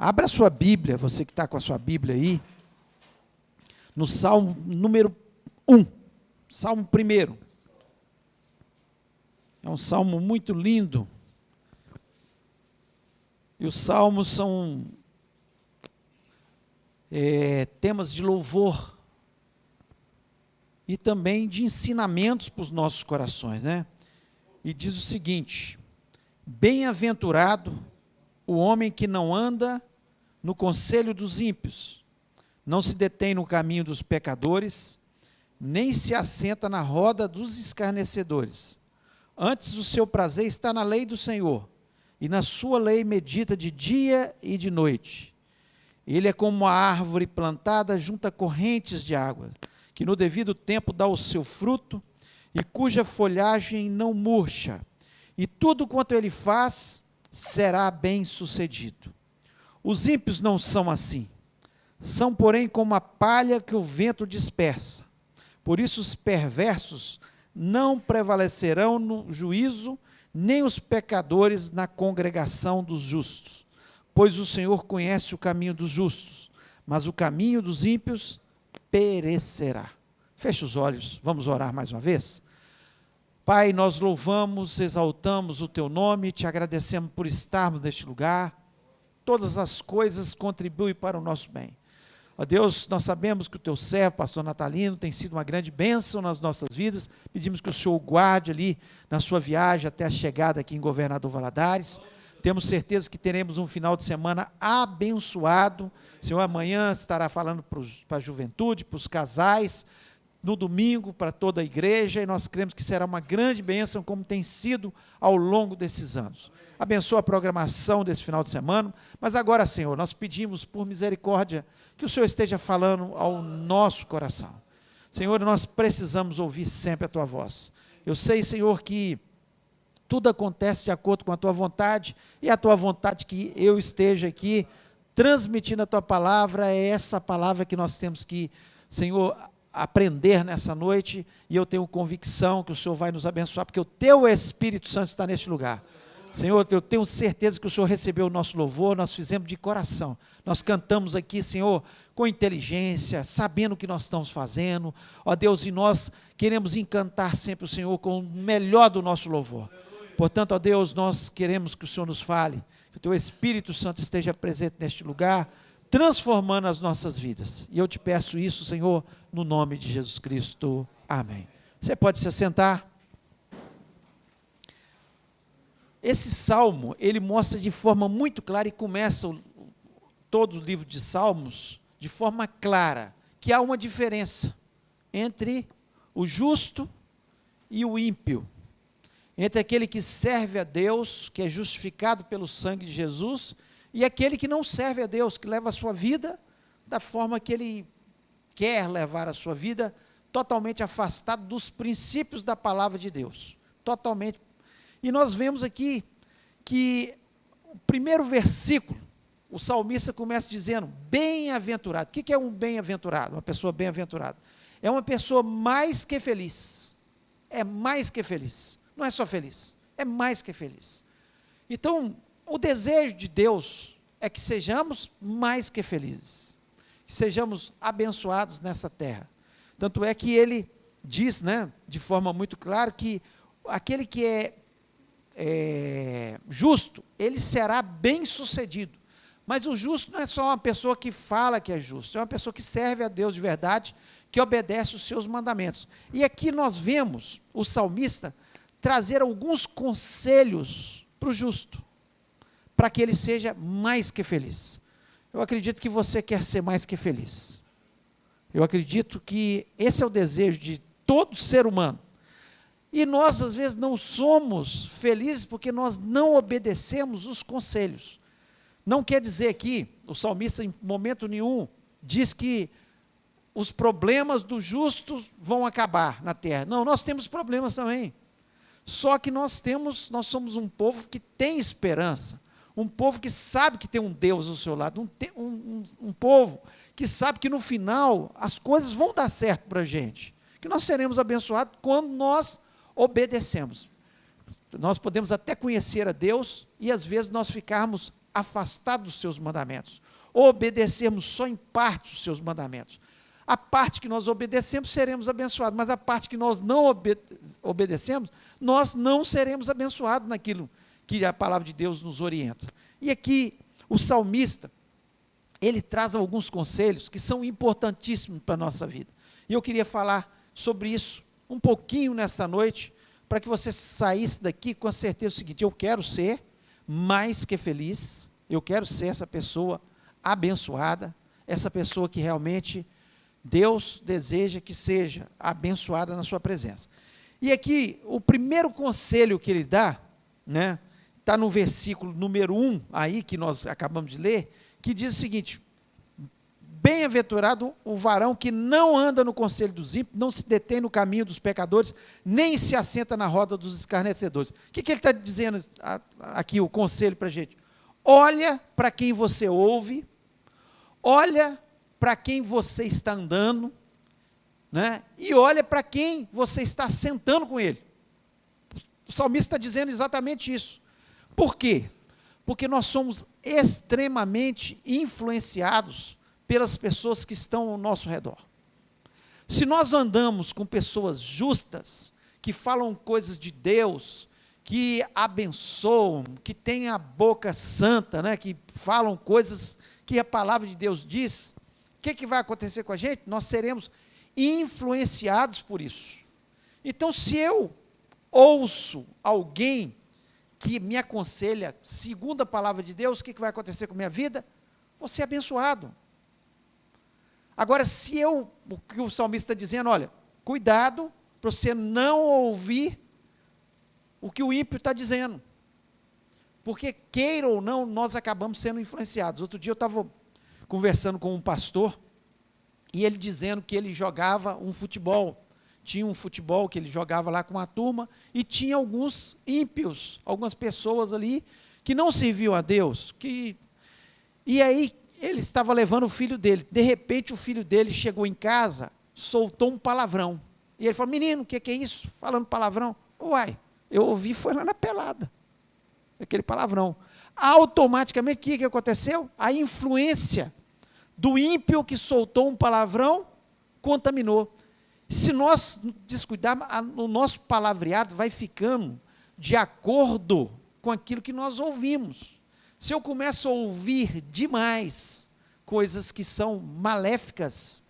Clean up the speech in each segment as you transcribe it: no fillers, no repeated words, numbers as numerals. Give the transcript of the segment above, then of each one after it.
Abra a sua Bíblia, você que está com a sua Bíblia aí, no Salmo número 1, Salmo 1. É um salmo muito lindo. E os salmos são temas de louvor e também de ensinamentos para os nossos corações, né? E diz o seguinte: bem-aventurado o homem que não anda no conselho dos ímpios, não se detém no caminho dos pecadores, nem se assenta na roda dos escarnecedores. Antes o seu prazer está na lei do Senhor, e na sua lei medita de dia e de noite. Ele é como uma árvore plantada junto a correntes de água, que no devido tempo dá o seu fruto, e cuja folhagem não murcha, e tudo quanto ele faz será bem sucedido. Os ímpios não são assim, são porém como a palha que o vento dispersa. Por isso os perversos não prevalecerão no juízo, nem os pecadores na congregação dos justos. Pois o Senhor conhece o caminho dos justos, mas o caminho dos ímpios perecerá. Feche os olhos, vamos orar mais uma vez? Pai, nós louvamos, exaltamos o Teu nome, te agradecemos por estarmos neste lugar. Todas as coisas contribuem para o nosso bem. Ó Deus, nós sabemos que o Teu servo, pastor Natalino, tem sido uma grande bênção nas nossas vidas. Pedimos que o Senhor o guarde ali na sua viagem até a chegada aqui em Governador Valadares. Temos certeza que teremos um final de semana abençoado. O Senhor amanhã estará falando para a juventude, para os casais, no domingo para toda a igreja, e nós cremos que será uma grande bênção, como tem sido ao longo desses anos. Abençoa a programação desse final de semana, mas agora, Senhor, nós pedimos por misericórdia que o Senhor esteja falando ao nosso coração. Senhor, nós precisamos ouvir sempre a Tua voz. Eu sei, Senhor, que tudo acontece de acordo com a Tua vontade, e a Tua vontade que eu esteja aqui transmitindo a Tua palavra, é essa palavra que nós temos que, Senhor, aprender nessa noite, e eu tenho convicção que o Senhor vai nos abençoar, porque o Teu Espírito Santo está neste lugar. Senhor, eu tenho certeza que o Senhor recebeu o nosso louvor, nós fizemos de coração, nós cantamos aqui, Senhor, com inteligência, sabendo o que nós estamos fazendo, ó Deus, e nós queremos encantar sempre o Senhor com o melhor do nosso louvor. Portanto, ó Deus, nós queremos que o Senhor nos fale, que o Teu Espírito Santo esteja presente neste lugar, transformando as nossas vidas. E eu te peço isso, Senhor, no nome de Jesus Cristo. Amém. Você pode se assentar. Esse salmo, ele mostra de forma muito clara, e começa todo o livro de Salmos, de forma clara, que há uma diferença entre o justo e o ímpio, entre aquele que serve a Deus, que é justificado pelo sangue de Jesus, e aquele que não serve a Deus, que leva a sua vida da forma que ele quer levar a sua vida, totalmente afastado dos princípios da palavra de Deus, totalmente. E nós vemos aqui que o primeiro versículo, o salmista começa dizendo, bem-aventurado. O que é um bem-aventurado? Uma pessoa bem-aventurada. É uma pessoa mais que feliz. É mais que feliz. Não é só feliz, é mais que feliz. Então, o desejo de Deus é que sejamos mais que felizes, que sejamos abençoados nessa terra. Tanto é que ele diz, né, de forma muito clara, que aquele que é justo, ele será bem sucedido. Mas o justo não é só uma pessoa que fala que é justo, é uma pessoa que serve a Deus de verdade, que obedece os seus mandamentos. E aqui nós vemos o salmista trazer alguns conselhos para o justo, para que ele seja mais que feliz. Eu acredito que você quer ser mais que feliz. Eu acredito que esse é o desejo de todo ser humano. E nós, às vezes, não somos felizes porque nós não obedecemos os conselhos. Não quer dizer aqui, o salmista em momento nenhum diz que os problemas dos justos vão acabar na terra. Não, nós temos problemas também. Só que nós somos um povo que tem esperança, um povo que sabe que tem um Deus ao seu lado, um povo que sabe que no final as coisas vão dar certo para a gente, que nós seremos abençoados quando nós obedecemos. Nós podemos até conhecer a Deus e às vezes nós ficarmos afastado dos seus mandamentos, obedecermos só em parte os seus mandamentos. A parte que nós obedecemos, seremos abençoados, mas a parte que nós não obedecemos, nós não seremos abençoados naquilo que a palavra de Deus nos orienta. E aqui, o salmista, ele traz alguns conselhos que são importantíssimos para a nossa vida. E eu queria falar sobre isso um pouquinho nesta noite, para que você saísse daqui com a certeza do seguinte: eu quero ser mais que feliz, eu quero ser essa pessoa abençoada, essa pessoa que realmente Deus deseja que seja abençoada na sua presença. E aqui, o primeiro conselho que ele dá, né, está no versículo número 1, aí que nós acabamos de ler, que diz o seguinte: bem-aventurado o varão que não anda no conselho dos ímpios, não se detém no caminho dos pecadores, nem se assenta na roda dos escarnecedores. O que ele está dizendo aqui, o conselho para a gente? Olha para quem você ouve, olha para quem você está andando, né? E olha para quem você está sentando com ele. O salmista está dizendo exatamente isso. Por quê? Porque nós somos extremamente influenciados pelas pessoas que estão ao nosso redor. Se nós andamos com pessoas justas, que falam coisas de Deus, que abençoam, que têm a boca santa, né, que falam coisas que a palavra de Deus diz, o que vai acontecer com a gente? Nós seremos influenciados por isso. Então, se eu ouço alguém que me aconselha segundo a palavra de Deus, o que vai acontecer com a minha vida? Vou ser abençoado. Agora, o que o salmista está dizendo, olha, cuidado para você não ouvir o que o ímpio está dizendo, porque queira ou não, nós acabamos sendo influenciados. Outro dia eu estava conversando com um pastor, e ele dizendo que ele jogava um futebol, tinha um futebol que ele jogava lá com a turma, e tinha alguns ímpios, algumas pessoas ali, que não serviam a Deus, e aí ele estava levando o filho dele, de repente o filho dele chegou em casa, soltou um palavrão, e ele falou: menino, o que é isso? Falando palavrão. Uai, eu ouvi, foi lá na pelada, aquele palavrão. Automaticamente, o que aconteceu? A influência do ímpio que soltou um palavrão, contaminou. Se nós descuidarmos, o nosso palavreado vai ficando de acordo com aquilo que nós ouvimos. Se eu começo a ouvir demais coisas que são maléficas,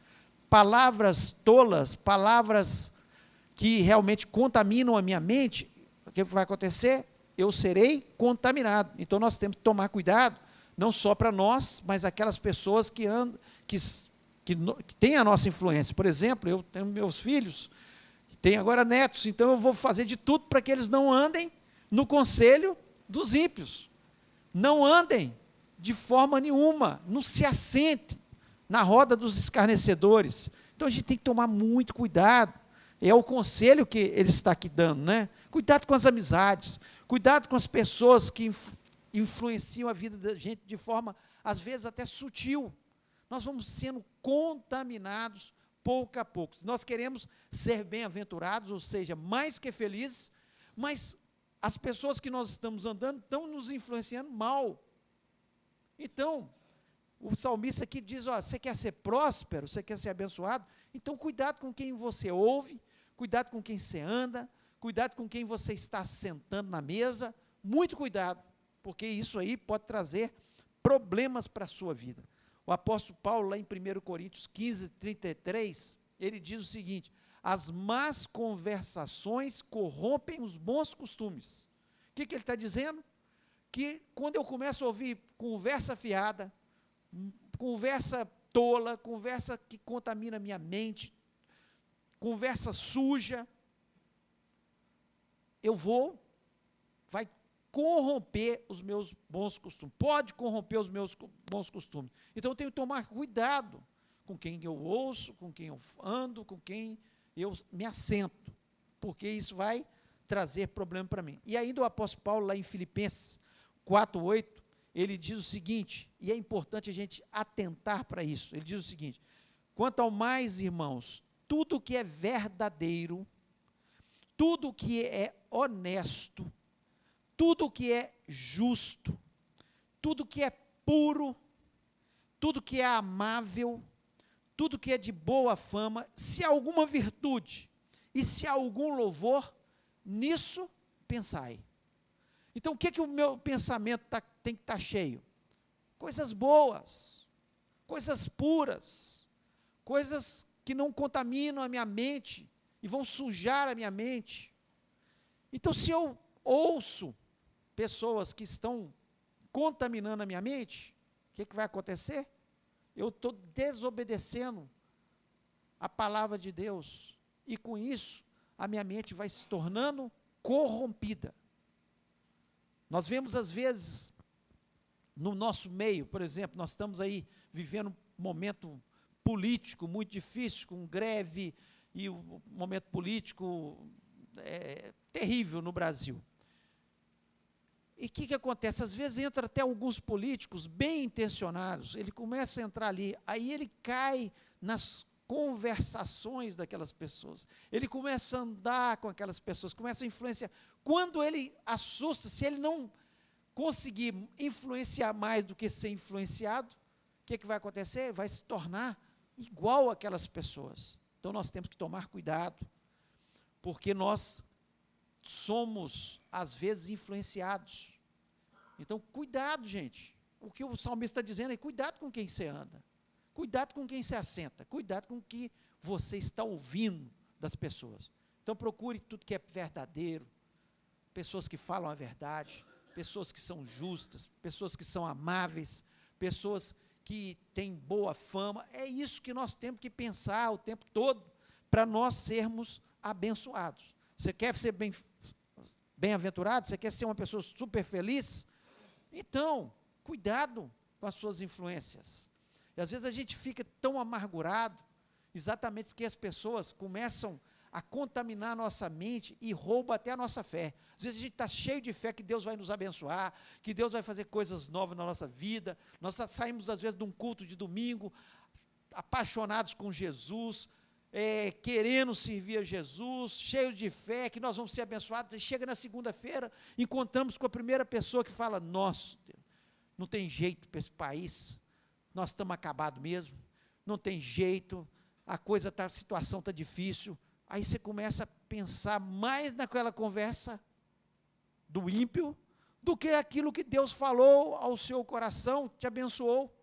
palavras tolas, palavras que realmente contaminam a minha mente, o que vai acontecer? Eu serei contaminado. Então nós temos que tomar cuidado, não só para nós, mas aquelas pessoas que têm a nossa influência. Por exemplo, eu tenho meus filhos, tenho agora netos, então eu vou fazer de tudo para que eles não andem no conselho dos ímpios. Não andem de forma nenhuma, não se assentem na roda dos escarnecedores. Então a gente tem que tomar muito cuidado. É o conselho que ele está aqui dando, né? Cuidado com as amizades, cuidado com as pessoas que influenciam a vida da gente de forma, às vezes, até sutil. Nós vamos sendo contaminados pouco a pouco. Nós queremos ser bem-aventurados, ou seja, mais que felizes, mas as pessoas que nós estamos andando estão nos influenciando mal. Então, o salmista aqui diz: ó, você quer ser próspero, você quer ser abençoado? Então, cuidado com quem você ouve, cuidado com quem você anda, cuidado com quem você está sentando na mesa, muito cuidado, porque isso aí pode trazer problemas para a sua vida. O apóstolo Paulo, lá em 1 Coríntios 15, 33, ele diz o seguinte: as más conversações corrompem os bons costumes. O que ele está dizendo? Que quando eu começo a ouvir conversa fiada, conversa tola, conversa que contamina a minha mente, conversa suja, vai corromper os meus bons costumes, pode corromper os meus bons costumes. Então eu tenho que tomar cuidado com quem eu ouço, com quem eu ando, com quem eu me assento, porque isso vai trazer problema para mim. E ainda o apóstolo Paulo, lá em Filipenses 4:8, ele diz o seguinte, e é importante a gente atentar para isso, ele diz o seguinte: quanto ao mais, irmãos, tudo que é verdadeiro, tudo que é honesto, tudo que é justo, tudo que é puro, tudo que é amável, tudo que é de boa fama, se há alguma virtude e se há algum louvor, nisso pensai. Então, o que o meu pensamento tem que estar cheio? Coisas boas, coisas puras, coisas que não contaminam a minha mente e vão sujar a minha mente. Então, se eu ouço pessoas que estão contaminando a minha mente, o que vai acontecer? Eu estou desobedecendo a palavra de Deus, e com isso, a minha mente vai se tornando corrompida. Nós vemos às vezes, no nosso meio, por exemplo, nós estamos aí vivendo um momento político muito difícil, com greve, e o momento político é terrível no Brasil. E o que acontece? Às vezes entra até alguns políticos bem intencionados, ele começa a entrar ali, aí ele cai nas conversações daquelas pessoas, ele começa a andar com aquelas pessoas, começa a influenciar. Quando ele assusta, se ele não conseguir influenciar mais do que ser influenciado, o que vai acontecer? Vai se tornar igual aquelas pessoas. Então nós temos que tomar cuidado, porque nós somos, às vezes, influenciados. Então, cuidado, gente. O que o salmista está dizendo é, cuidado com quem você anda, cuidado com quem você assenta, cuidado com o que você está ouvindo das pessoas. Então, procure tudo que é verdadeiro, pessoas que falam a verdade, pessoas que são justas, pessoas que são amáveis, pessoas que têm boa fama. É isso que nós temos que pensar o tempo todo, para nós sermos abençoados. Você quer ser bem-aventurado? Você quer ser uma pessoa super feliz? Então, cuidado com as suas influências. E às vezes a gente fica tão amargurado, exatamente porque as pessoas começam a contaminar a nossa mente e roubam até a nossa fé. Às vezes a gente está cheio de fé que Deus vai nos abençoar, que Deus vai fazer coisas novas na nossa vida. Nós saímos às vezes de um culto de domingo, apaixonados com Jesus, querendo servir a Jesus, cheios de fé, que nós vamos ser abençoados, e chega na segunda-feira, encontramos com a primeira pessoa que fala, nossa, Deus, não tem jeito para esse país, nós estamos acabados mesmo, não tem jeito, a situação está difícil. Aí você começa a pensar mais naquela conversa do ímpio, do que aquilo que Deus falou ao seu coração, te abençoou.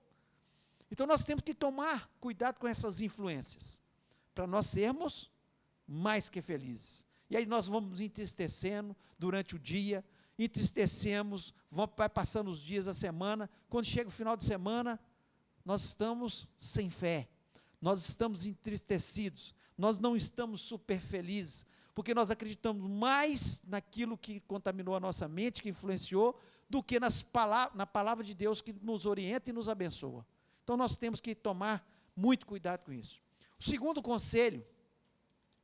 Então nós temos que tomar cuidado com essas influências, para nós sermos mais que felizes. E aí nós vamos entristecendo durante o dia, entristecemos, vai passando os dias da semana, quando chega o final de semana, nós estamos sem fé, nós estamos entristecidos, nós não estamos super felizes, porque nós acreditamos mais naquilo que contaminou a nossa mente, que influenciou, do que na palavra de Deus que nos orienta e nos abençoa. Então nós temos que tomar muito cuidado com isso. O segundo conselho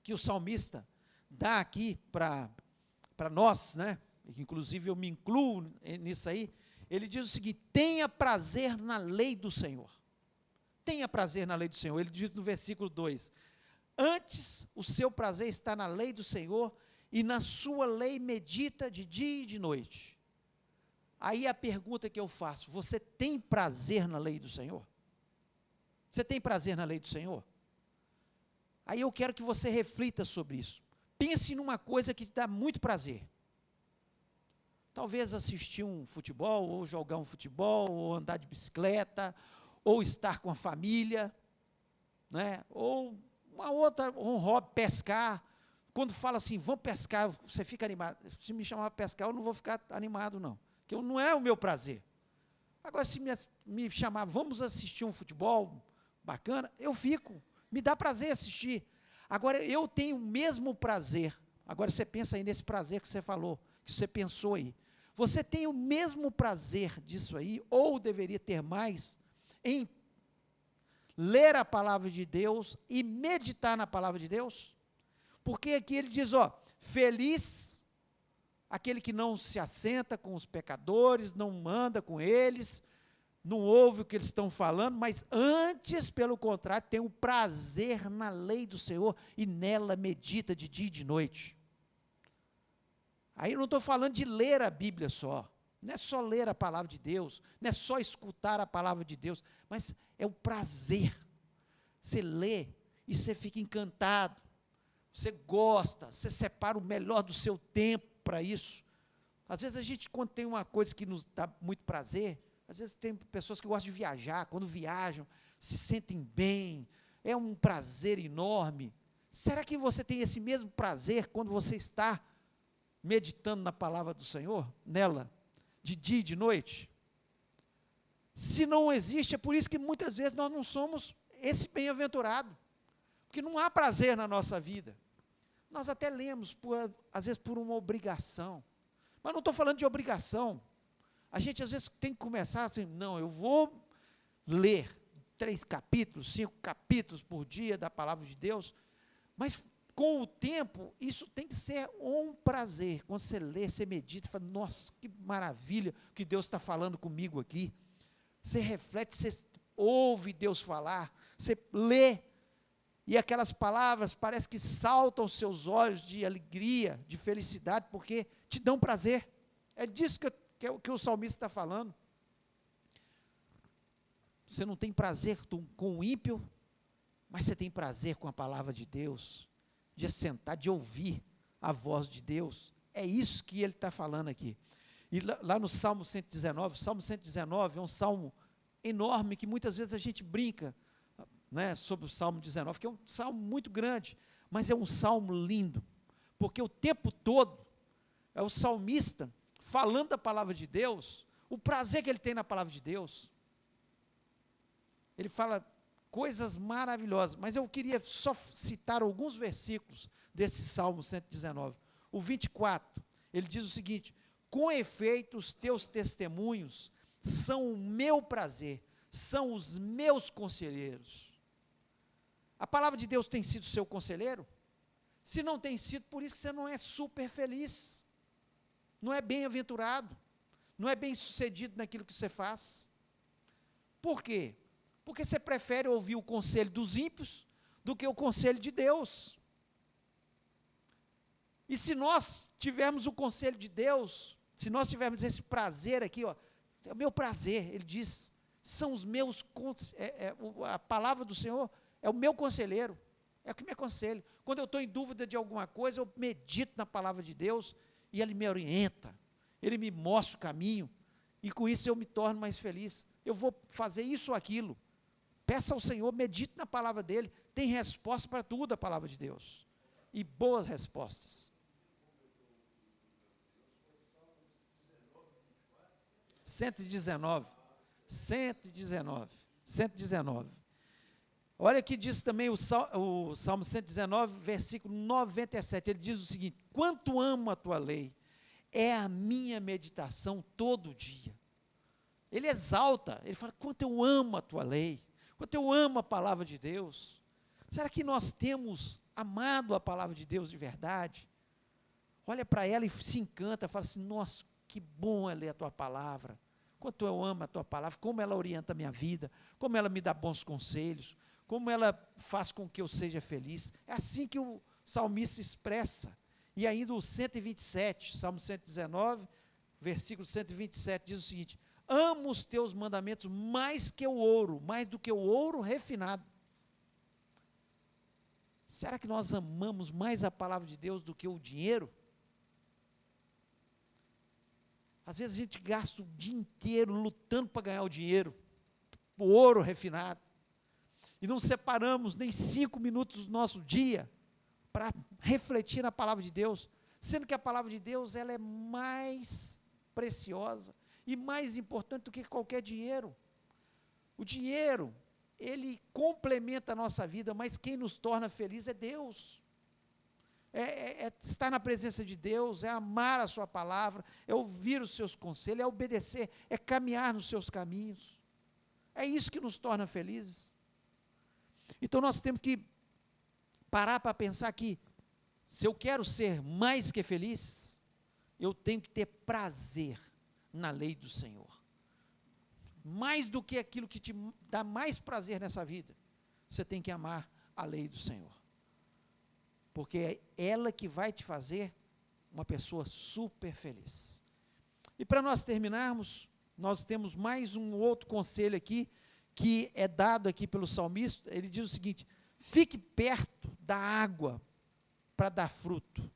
que o salmista dá aqui para nós, né, inclusive eu me incluo nisso aí, ele diz o seguinte: tenha prazer na lei do Senhor. Tenha prazer na lei do Senhor. Ele diz no versículo 2, antes o seu prazer está na lei do Senhor, e na sua lei medita de dia e de noite. Aí a pergunta que eu faço, você tem prazer na lei do Senhor? Você tem prazer na lei do Senhor? Aí eu quero que você reflita sobre isso. Pense numa coisa que te dá muito prazer. Talvez assistir um futebol, ou jogar um futebol, ou andar de bicicleta, ou estar com a família, né? Ou um hobby, pescar. Quando fala assim, vamos pescar, você fica animado. Se me chamar para pescar, eu não vou ficar animado, não. Porque não é o meu prazer. Agora, se me chamar, vamos assistir um futebol bacana, eu fico. Me dá prazer assistir. Agora, eu tenho o mesmo prazer. Agora, você pensa aí nesse prazer que você falou, que você pensou aí. Você tem o mesmo prazer disso aí, ou deveria ter mais, em ler a palavra de Deus e meditar na palavra de Deus? Porque aqui ele diz, feliz aquele que não se assenta com os pecadores, não anda com eles, não ouve o que eles estão falando, mas antes, pelo contrário, tem o prazer na lei do Senhor e nela medita de dia e de noite. Aí eu não estou falando de ler a Bíblia só, Não é só ler a palavra de Deus, não é só escutar a palavra de Deus, mas é o prazer. Você lê e você fica encantado, você gosta, você separa o melhor do seu tempo para isso. Às vezes a gente, quando tem uma coisa que nos dá muito prazer, às vezes tem pessoas que gostam de viajar, quando viajam, se sentem bem, é um prazer enorme. Será que você tem esse mesmo prazer quando você está meditando na palavra do Senhor, nela, de dia e de noite? Se não existe, é por isso que muitas vezes nós não somos esse bem-aventurado, porque não há prazer na nossa vida. Nós até lemos, às vezes por uma obrigação, mas não estou falando de obrigação. A gente às vezes tem que começar assim, não, eu vou ler 3 capítulos, 5 capítulos por dia da palavra de Deus, mas com o tempo, isso tem que ser um prazer. Quando você lê, você medita, fala, nossa, que maravilha que Deus está falando comigo aqui. Você reflete, você ouve Deus falar, você lê, e aquelas palavras parece que saltam aos seus olhos de alegria, de felicidade, porque te dão prazer. É disso que o salmista está falando. Você não tem prazer com o ímpio, mas você tem prazer com a palavra de Deus, de sentar, de ouvir a voz de Deus. É isso que ele está falando aqui. E lá no Salmo 119, o Salmo 119 é um salmo enorme, que muitas vezes a gente brinca, né, sobre o Salmo 19, que é um salmo muito grande, mas é um salmo lindo, porque o tempo todo é o salmista falando da palavra de Deus, o prazer que ele tem na palavra de Deus. Ele fala coisas maravilhosas, mas eu queria só citar alguns versículos desse Salmo 119. O 24, ele diz o seguinte: com efeito os teus testemunhos são o meu prazer, são os meus conselheiros. A palavra de Deus tem sido seu conselheiro? Se não tem sido, por isso que você não é super feliz, não é bem-aventurado, não é bem-sucedido naquilo que você faz. Por quê? Porque você prefere ouvir o conselho dos ímpios do que o conselho de Deus. E se nós tivermos o conselho de Deus, se nós tivermos esse prazer aqui, ó, é o meu prazer, ele diz, são os meus, a palavra do Senhor é o meu conselheiro, é o que me aconselha. Quando eu estou em dúvida de alguma coisa, eu medito na palavra de Deus, e ele me orienta, ele me mostra o caminho, e com isso eu me torno mais feliz. Eu vou fazer isso ou aquilo. Peça ao Senhor, medite na palavra dele, tem resposta para tudo a palavra de Deus, e boas respostas. 119. Olha que diz também o Salmo 119, versículo 97, ele diz o seguinte: quanto amo a tua lei, é a minha meditação todo dia. Ele exalta, ele fala, quanto eu amo a tua lei, quanto eu amo a palavra de Deus. Será que nós temos amado a palavra de Deus de verdade? Olha para ela e se encanta, fala assim, nossa, que bom é ler a tua palavra, quanto eu amo a tua palavra, como ela orienta a minha vida, como ela me dá bons conselhos, como ela faz com que eu seja feliz. É assim que o salmista expressa. E ainda o 127, Salmo 119, versículo 127, diz o seguinte: amo os teus mandamentos mais que o ouro, mais do que o ouro refinado. Será que nós amamos mais a palavra de Deus do que o dinheiro? Às vezes a gente gasta o dia inteiro lutando para ganhar o dinheiro, o ouro refinado, e não separamos nem 5 minutos do nosso dia para refletir na palavra de Deus, sendo que a palavra de Deus ela é mais preciosa e mais importante do que qualquer dinheiro. O dinheiro, ele complementa a nossa vida, mas quem nos torna felizes é Deus. É estar na presença de Deus, é amar a sua palavra, é ouvir os seus conselhos, é obedecer, é caminhar nos seus caminhos. É isso que nos torna felizes. Então nós temos que parar para pensar que, se eu quero ser mais que feliz, eu tenho que ter prazer na lei do Senhor. Mais do que aquilo que te dá mais prazer nessa vida, você tem que amar a lei do Senhor. Porque é ela que vai te fazer uma pessoa super feliz. E para nós terminarmos, nós temos mais um outro conselho aqui, que é dado aqui pelo salmista. Ele diz o seguinte: fique perto da água para dar fruto.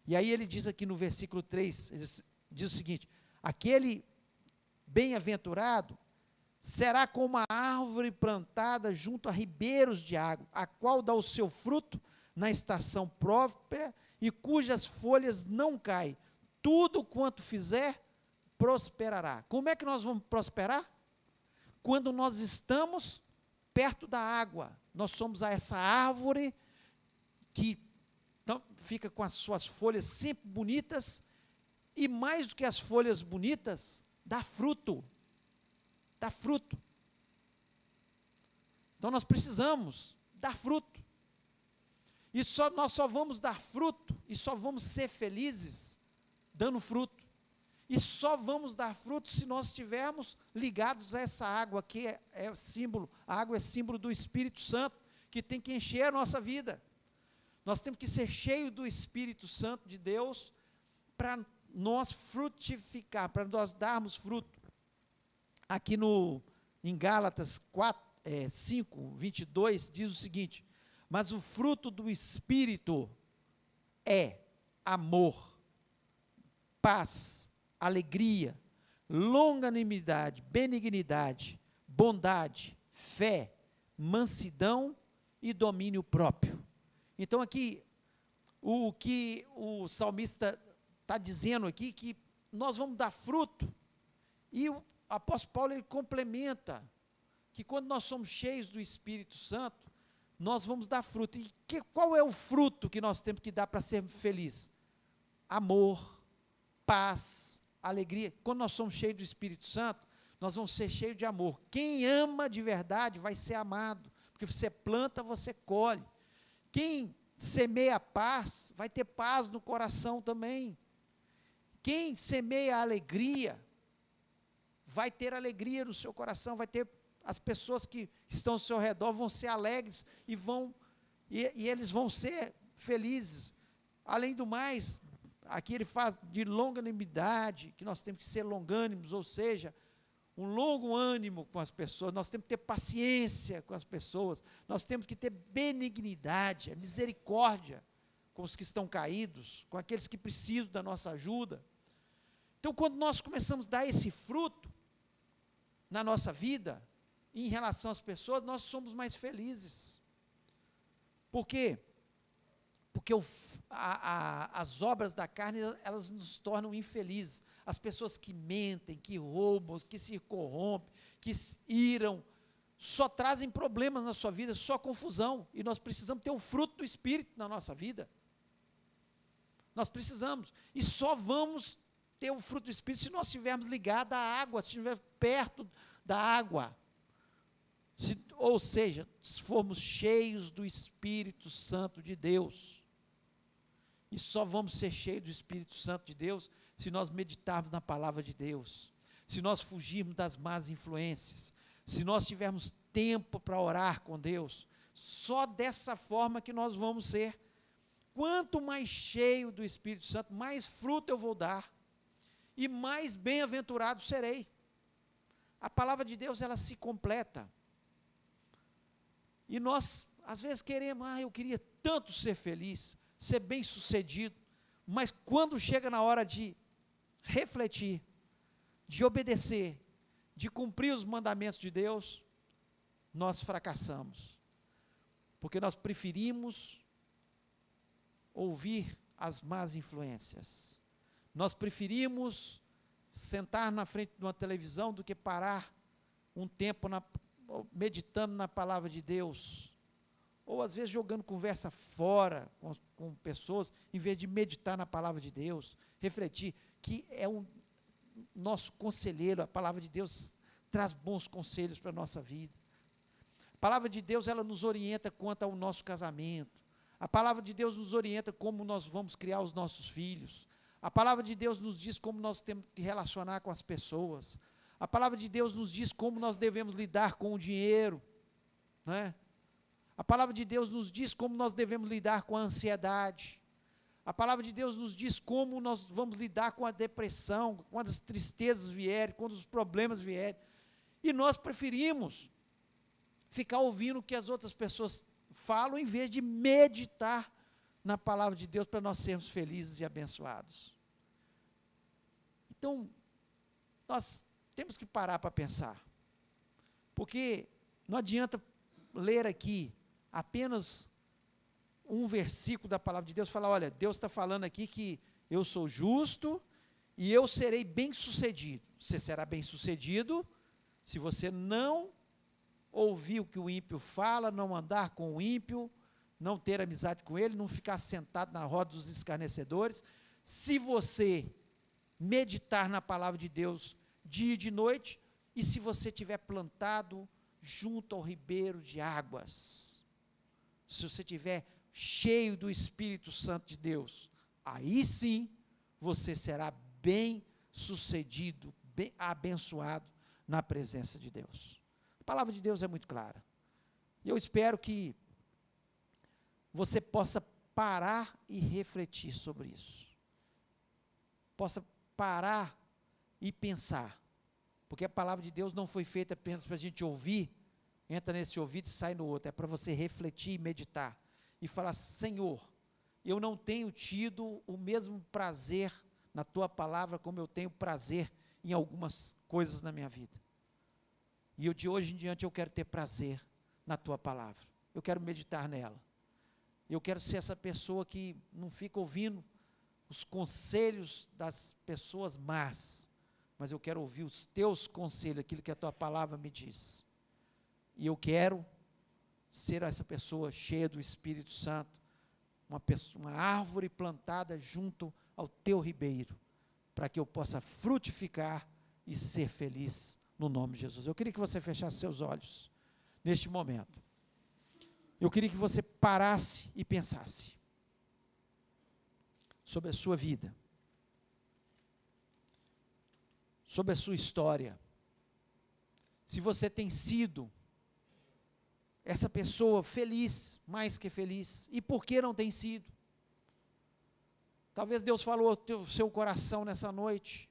E aí ele diz aqui no versículo 3, ele diz o seguinte: aquele bem-aventurado será como uma árvore plantada junto a ribeiros de água, a qual dá o seu fruto na estação própria e cujas folhas não caem. Tudo quanto fizer, prosperará. Como é que nós vamos prosperar? Quando nós estamos perto da água. Nós somos essa árvore que fica com as suas folhas sempre bonitas, e mais do que as folhas bonitas, dá fruto. Dá fruto. Então nós precisamos dar fruto. E nós só vamos dar fruto, e só vamos ser felizes dando fruto. E só vamos dar fruto se nós estivermos ligados a essa água, que é símbolo, a água é símbolo do Espírito Santo, que tem que encher a nossa vida. Nós temos que ser cheios do Espírito Santo de Deus, para nós frutificar, para nós darmos fruto. Aqui em Gálatas 5, 22, diz o seguinte: mas o fruto do Espírito é amor, paz, alegria, longanimidade, benignidade, bondade, fé, mansidão e domínio próprio. Então aqui, o que o salmista está dizendo aqui, que nós vamos dar fruto, e o apóstolo Paulo ele complementa, que quando nós somos cheios do Espírito Santo, nós vamos dar fruto. E qual é o fruto que nós temos que dar para ser feliz? Amor, paz, alegria. Quando nós somos cheios do Espírito Santo, nós vamos ser cheios de amor. Quem ama de verdade vai ser amado, porque você planta, você colhe. Quem semeia paz, vai ter paz no coração também. Quem semeia alegria, vai ter alegria no seu coração, vai ter, as pessoas que estão ao seu redor vão ser alegres e eles vão ser felizes. Além do mais, aqui ele fala de longanimidade, que nós temos que ser longânimos, ou seja, um longo ânimo com as pessoas, nós temos que ter paciência com as pessoas, nós temos que ter benignidade, misericórdia com os que estão caídos, com aqueles que precisam da nossa ajuda. Então, quando nós começamos a dar esse fruto na nossa vida, em relação às pessoas, nós somos mais felizes. Por quê? Porque as obras da carne, elas nos tornam infelizes. As pessoas que mentem, que roubam, que se corrompem, que iram, só trazem problemas na sua vida, só confusão. E nós precisamos ter o fruto do Espírito na nossa vida. Nós precisamos. E só vamos ter o fruto do Espírito se nós estivermos ligados à água, se estivermos perto da água. Ou seja, se formos cheios do Espírito Santo de Deus. E só vamos ser cheios do Espírito Santo de Deus se nós meditarmos na palavra de Deus, se nós fugirmos das más influências, se nós tivermos tempo para orar com Deus. Só dessa forma que nós vamos ser. Quanto mais cheio do Espírito Santo, mais fruto eu vou dar, e mais bem-aventurado serei. A palavra de Deus, ela se completa. E nós, às vezes, queremos, eu queria tanto ser feliz, ser bem-sucedido, mas quando chega na hora de refletir, de obedecer, de cumprir os mandamentos de Deus, nós fracassamos, porque nós preferimos ouvir as más influências, nós preferimos sentar na frente de uma televisão do que parar um tempo meditando na palavra de Deus, ou às vezes jogando conversa fora com pessoas, em vez de meditar na palavra de Deus, refletir, que é um nosso conselheiro. A palavra de Deus traz bons conselhos para a nossa vida. A palavra de Deus, ela nos orienta quanto ao nosso casamento. A palavra de Deus nos orienta como nós vamos criar os nossos filhos. A palavra de Deus nos diz como nós temos que relacionar com as pessoas. A palavra de Deus nos diz como nós devemos lidar com o dinheiro, né? A palavra de Deus nos diz como nós devemos lidar com a ansiedade. A palavra de Deus nos diz como nós vamos lidar com a depressão, quando as tristezas vierem, quando os problemas vierem. E nós preferimos ficar ouvindo o que as outras pessoas falam, em vez de meditar na palavra de Deus para nós sermos felizes e abençoados. Então, nós temos que parar para pensar. Porque não adianta ler aqui apenas um versículo da palavra de Deus, falar, olha, Deus está falando aqui que eu sou justo e eu serei bem-sucedido. Você será bem-sucedido se você não ouvir o que o ímpio fala, não andar com o ímpio, não ter amizade com ele, não ficar sentado na roda dos escarnecedores. Se você meditar na palavra de Deus dia e de noite, e se você tiver plantado junto ao ribeiro de águas, se você tiver cheio do Espírito Santo de Deus, aí sim você será bem sucedido, bem abençoado na presença de Deus. A palavra de Deus é muito clara. E eu espero que você possa parar e refletir sobre isso. Possa parar e pensar. Porque a palavra de Deus não foi feita apenas para a gente ouvir, entra nesse ouvido e sai no outro. É para você refletir e meditar. E falar, Senhor, eu não tenho tido o mesmo prazer na tua palavra como eu tenho prazer em algumas coisas na minha vida. E eu, de hoje em diante, eu quero ter prazer na tua palavra. Eu quero meditar nela. Eu quero ser essa pessoa que não fica ouvindo os conselhos das pessoas más, mas eu quero ouvir os teus conselhos, aquilo que a tua palavra me diz. E eu quero ser essa pessoa cheia do Espírito Santo, uma árvore plantada junto ao teu ribeiro, para que eu possa frutificar e ser feliz no nome de Jesus. Eu queria que você fechasse seus olhos neste momento. Eu queria que você parasse e pensasse sobre a sua vida, sobre a sua história. Se você tem sido essa pessoa feliz, mais que feliz, e por que não tem sido? Talvez Deus falou ao seu coração nessa noite.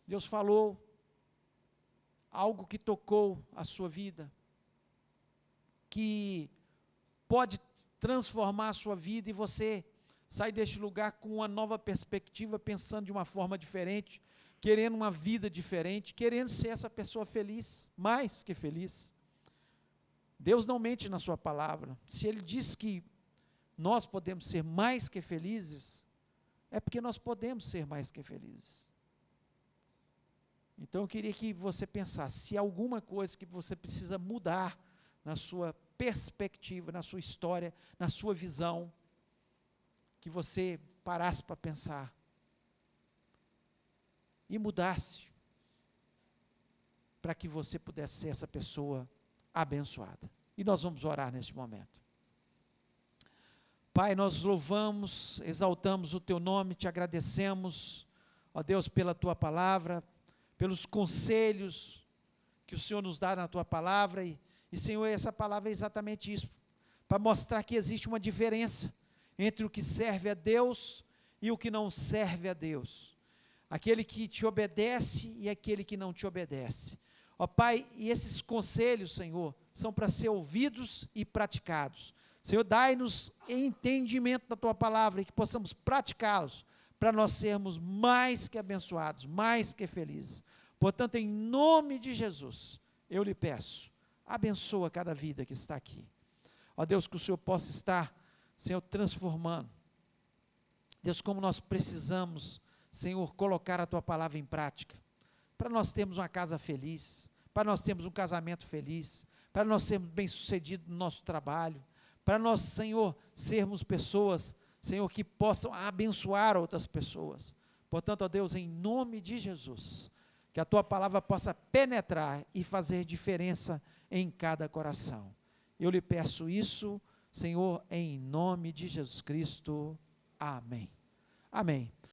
Deus falou algo que tocou a sua vida, que pode transformar a sua vida e você sai deste lugar com uma nova perspectiva, pensando de uma forma diferente, querendo uma vida diferente, querendo ser essa pessoa feliz, mais que feliz. Deus não mente na sua palavra. Se Ele diz que nós podemos ser mais que felizes, é porque nós podemos ser mais que felizes. Então eu queria que você pensasse, se há alguma coisa que você precisa mudar na sua perspectiva, na sua história, na sua visão, que você parasse para pensar e mudasse, para que você pudesse ser essa pessoa abençoada. E nós vamos orar neste momento. Pai, nós louvamos, exaltamos o teu nome, te agradecemos, ó Deus, pela tua palavra, pelos conselhos que o Senhor nos dá na tua palavra, e Senhor, essa palavra é exatamente isso, para mostrar que existe uma diferença entre o que serve a Deus e o que não serve a Deus, aquele que te obedece e aquele que não te obedece. Ó Pai, e esses conselhos, Senhor, são para ser ouvidos e praticados. Senhor, dai-nos entendimento da tua palavra e que possamos praticá-los, para nós sermos mais que abençoados, mais que felizes. Portanto, em nome de Jesus, eu lhe peço, abençoa cada vida que está aqui. Ó Deus, que o Senhor possa estar, Senhor, transformando. Deus, como nós precisamos, Senhor, colocar a tua palavra em prática, para nós termos uma casa feliz, para nós termos um casamento feliz, para nós sermos bem-sucedidos no nosso trabalho, para nós, Senhor, sermos pessoas, Senhor, que possam abençoar outras pessoas. Portanto, ó Deus, em nome de Jesus, que a tua palavra possa penetrar e fazer diferença em cada coração. Eu lhe peço isso, Senhor, em nome de Jesus Cristo. Amém. Amém.